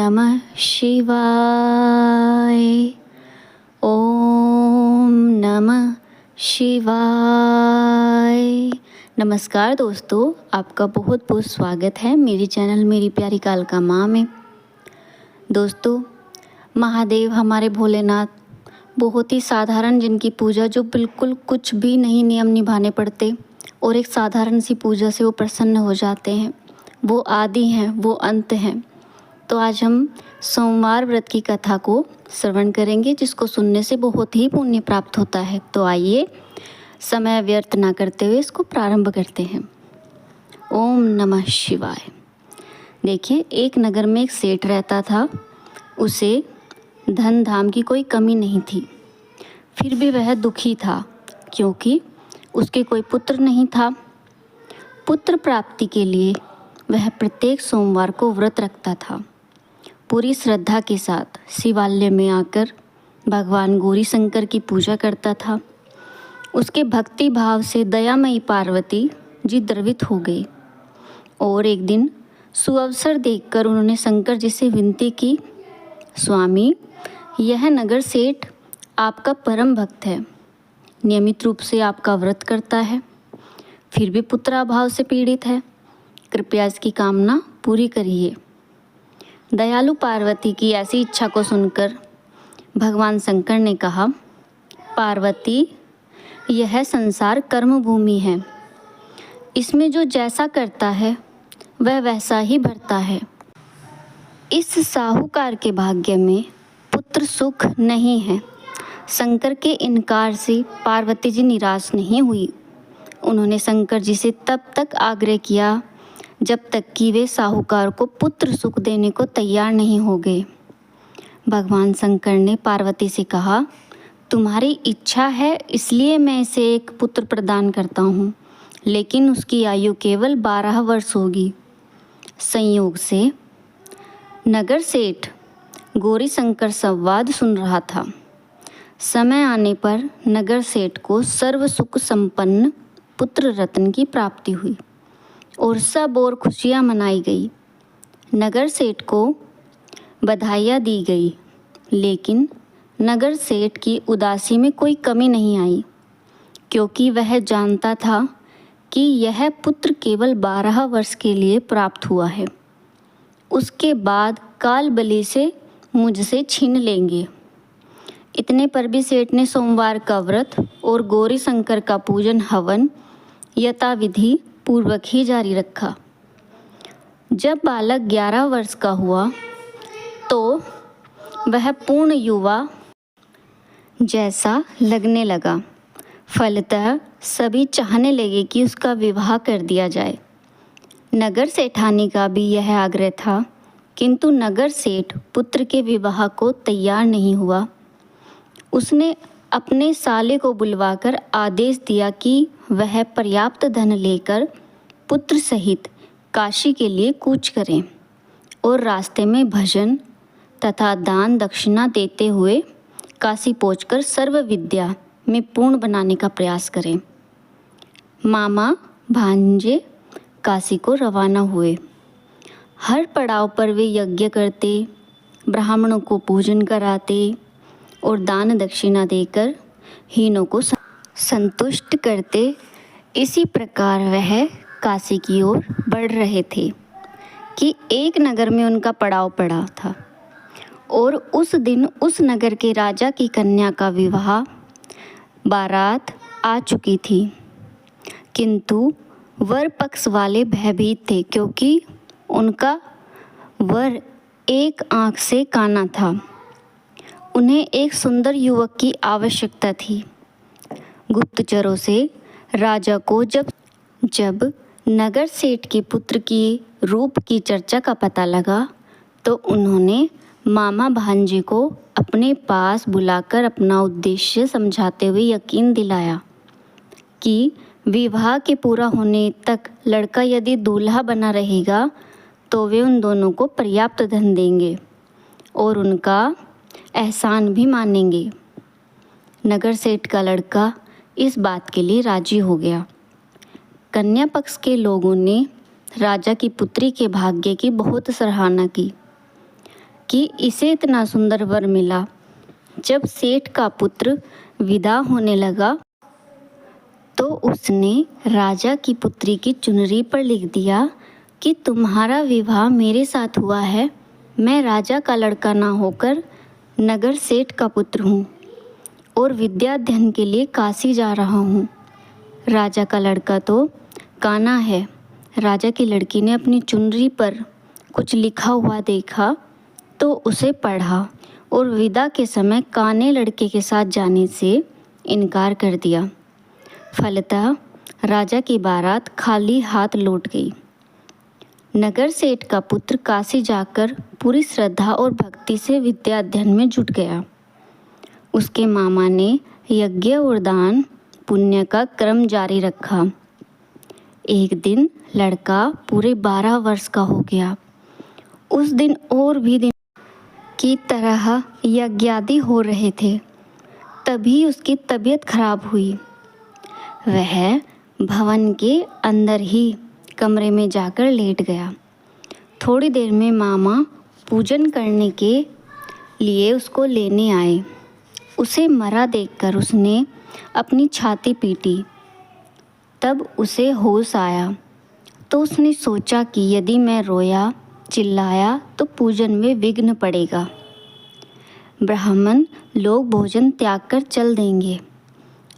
नमः शिवाय। ओम नमः शिवाय। नमस्कार दोस्तों, आपका बहुत बहुत स्वागत है मेरे चैनल मेरी प्यारी कालका माँ में। दोस्तों, महादेव हमारे भोलेनाथ बहुत ही साधारण, जिनकी पूजा जो बिल्कुल कुछ भी नहीं नियम निभाने पड़ते और एक साधारण सी पूजा से वो प्रसन्न हो जाते हैं। वो आदि हैं, वो अंत हैं। तो आज हम सोमवार व्रत की कथा को श्रवण करेंगे, जिसको सुनने से बहुत ही पुण्य प्राप्त होता है। तो आइए समय व्यर्थ ना करते हुए इसको प्रारंभ करते हैं। ओम नमः शिवाय। देखिए, एक नगर में एक सेठ रहता था। उसे धन धाम की कोई कमी नहीं थी, फिर भी वह दुखी था क्योंकि उसके कोई पुत्र नहीं था। पुत्र प्राप्ति के लिए वह प्रत्येक सोमवार को व्रत रखता था। पूरी श्रद्धा के साथ शिवालय में आकर भगवान गौरी शंकर की पूजा करता था। उसके भक्ति भाव से दयामयी पार्वती जी द्रवित हो गई और एक दिन सुअवसर देखकर उन्होंने शंकर जी से विनती की, स्वामी, यह नगर सेठ आपका परम भक्त है, नियमित रूप से आपका व्रत करता है, फिर भी पुत्राभाव से पीड़ित है। कृपया इसकी कामना पूरी करिए। दयालु पार्वती की ऐसी इच्छा को सुनकर भगवान शंकर ने कहा, पार्वती, यह संसार कर्म भूमि है। इसमें जो जैसा करता है वह वैसा ही भरता है। इस साहूकार के भाग्य में पुत्र सुख नहीं है। शंकर के इनकार से पार्वती जी निराश नहीं हुई। उन्होंने शंकर जी से तब तक आग्रह किया जब तक कि वे साहूकार को पुत्र सुख देने को तैयार नहीं हो गए। भगवान शंकर ने पार्वती से कहा, तुम्हारी इच्छा है इसलिए मैं इसे एक पुत्र प्रदान करता हूँ, लेकिन उसकी आयु केवल 12 वर्ष होगी। संयोग से नगर सेठ गौरी शंकर संवाद सुन रहा था। समय आने पर नगर सेठ को सर्व सुख संपन्न पुत्र रत्न की प्राप्ति हुई और सब और खुशियाँ मनाई गई। नगर सेठ को बधाइयाँ दी गई, लेकिन नगर सेठ की उदासी में कोई कमी नहीं आई, क्योंकि वह जानता था कि यह पुत्र केवल 12 वर्ष के लिए प्राप्त हुआ है। उसके बाद काल बलि से मुझसे छीन लेंगे। इतने पर भी सेठ ने सोमवार का व्रत और गौरी शंकर का पूजन हवन यथाविधि पूर्वक ही जारी रखा। जब बालक 11 वर्ष का हुआ तो वह पूर्ण युवा जैसा लगने लगा। फलतः सभी चाहने लगे कि उसका विवाह कर दिया जाए। नगर सेठानी का भी यह आग्रह था, किंतु नगर सेठ पुत्र के विवाह को तैयार नहीं हुआ। उसने अपने साले को बुलवाकर आदेश दिया कि वह पर्याप्त धन लेकर पुत्र सहित काशी के लिए कूच करें और रास्ते में भजन तथा दान दक्षिणा देते हुए काशी पहुंचकर सर्व विद्या में पूर्ण बनाने का प्रयास करें। मामा भांजे काशी को रवाना हुए। हर पड़ाव पर वे यज्ञ करते, ब्राह्मणों को पूजन कराते और दान दक्षिणा देकर हीनों को संतुष्ट करते। इसी प्रकार वह काशी की ओर बढ़ रहे थे कि एक नगर में उनका पड़ाव पड़ा था और उस दिन उस नगर के राजा की कन्या का विवाह बारात आ चुकी थी, किंतु वर पक्ष वाले भयभीत थे क्योंकि उनका वर एक आंख से काना था। उन्हें एक सुंदर युवक की आवश्यकता थी। गुप्तचरों से राजा को जब नगर सेठ के पुत्र की रूप की चर्चा का पता लगा तो उन्होंने मामा भांजे को अपने पास बुलाकर अपना उद्देश्य समझाते हुए यकीन दिलाया कि विवाह के पूरा होने तक लड़का यदि दूल्हा बना रहेगा तो वे उन दोनों को पर्याप्त धन देंगे और उनका एहसान भी मानेंगे। नगर सेठ का लड़का इस बात के लिए राजी हो गया। कन्या पक्ष के लोगों ने राजा की पुत्री के भाग्य की बहुत सराहना की। कि इसे इतना सुंदर वर मिला। जब सेठ का पुत्र विदा होने लगा तो उसने राजा की पुत्री की चुनरी पर लिख दिया कि तुम्हारा विवाह मेरे साथ हुआ है। मैं राजा का लड़का ना होकर नगर सेठ का पुत्र हूँ और विद्या अध्ययन के लिए काशी जा रहा हूँ। राजा का लड़का तो काना है। राजा की लड़की ने अपनी चुनरी पर कुछ लिखा हुआ देखा तो उसे पढ़ा और विदा के समय काने लड़के के साथ जाने से इनकार कर दिया। फलतः राजा की बारात खाली हाथ लौट गई। नगर सेठ का पुत्र काशी जाकर पूरी श्रद्धा और भक्ति से विद्या अध्ययन में जुट गया। उसके मामा ने यज्ञ और दान पुण्य का क्रम जारी रखा। एक दिन लड़का पूरे 12 वर्ष का हो गया। उस दिन और भी दिन की तरह यज्ञादि हो रहे थे, तभी उसकी तबीयत खराब हुई। वह भवन के अंदर ही कमरे में जाकर लेट गया। थोड़ी देर में मामा पूजन करने के लिए उसको लेने आए। उसे मरा देखकर उसने अपनी छाती पीटी। तब उसे होश आया तो उसने सोचा कि यदि मैं रोया चिल्लाया तो पूजन में विघ्न पड़ेगा। ब्राह्मण लोग भोजन त्याग कर चल देंगे।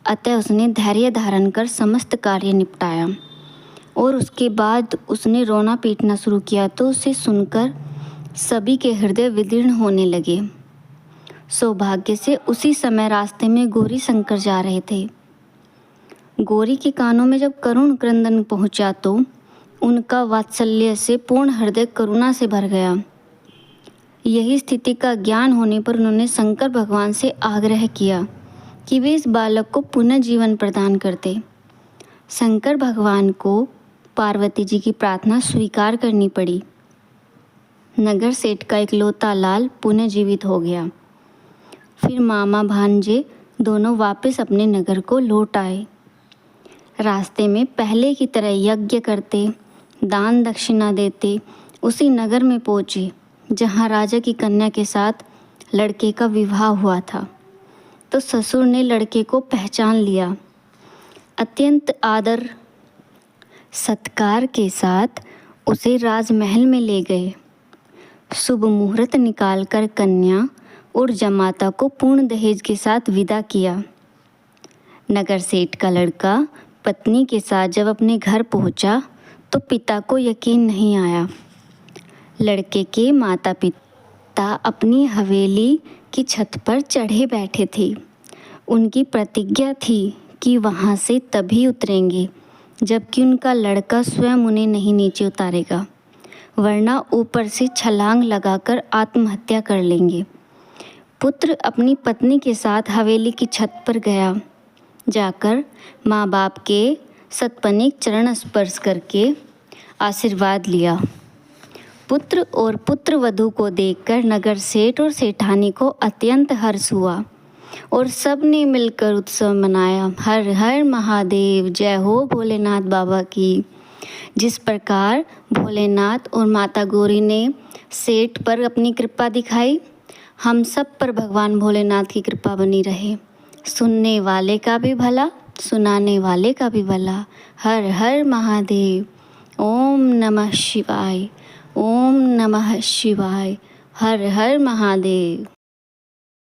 अतः उसने धैर्य धारण कर समस्त कार्य निपटाया और उसके बाद उसने रोना पीटना शुरू किया तो उसे सुनकर सभी के हृदय विदीर्ण होने लगे। सौभाग्य से उसी समय रास्ते में गौरी शंकर जा रहे थे। गौरी के कानों में जब करुण क्रंदन पहुंचा तो उनका वात्सल्य से पूर्ण हृदय करुणा से भर गया। यही स्थिति का ज्ञान होने पर उन्होंने शंकर भगवान से आग्रह किया कि वे इस बालक को पुनः जीवन प्रदान करते। शंकर भगवान को पार्वती जी की प्रार्थना स्वीकार करनी पड़ी। नगर सेठ का इकलौता लाल पुनः जीवित हो गया। फिर मामा भांजे दोनों वापस अपने नगर को लौट आए। रास्ते में पहले की तरह यज्ञ करते, दान दक्षिणा देते उसी नगर में पहुँचे जहाँ राजा की कन्या के साथ लड़के का विवाह हुआ था। तो ससुर ने लड़के को पहचान लिया। अत्यंत आदर सत्कार के साथ उसे राजमहल में ले गए। शुभ मुहूर्त निकालकर कन्या और जमाता को पूर्ण दहेज के साथ विदा किया। नगर सेठ का लड़का पत्नी के साथ जब अपने घर पहुंचा तो पिता को यकीन नहीं आया। लड़के के माता पिता अपनी हवेली की छत पर चढ़े बैठे थे। उनकी प्रतिज्ञा थी कि वहाँ से तभी उतरेंगे जबकि उनका लड़का स्वयं उन्हें नहीं नीचे उतारेगा, वरना ऊपर से छलांग लगाकर आत्महत्या कर लेंगे। पुत्र अपनी पत्नी के साथ हवेली की छत पर गया। जाकर माँ बाप के सतपनिक चरण स्पर्श करके आशीर्वाद लिया। पुत्र और पुत्र वधू को देखकर नगर सेठ और सेठानी को अत्यंत हर्ष हुआ और सब ने मिलकर उत्सव मनाया। हर हर महादेव, जय हो भोलेनाथ बाबा की। जिस प्रकार भोलेनाथ और माता गौरी ने सेठ पर अपनी कृपा दिखाई, हम सब पर भगवान भोलेनाथ की कृपा बनी रहे। सुनने वाले का भी भला, सुनाने वाले का भी भला। हर हर महादेव। ओम नमः शिवाय। ओम नमः शिवाय। हर हर महादेव।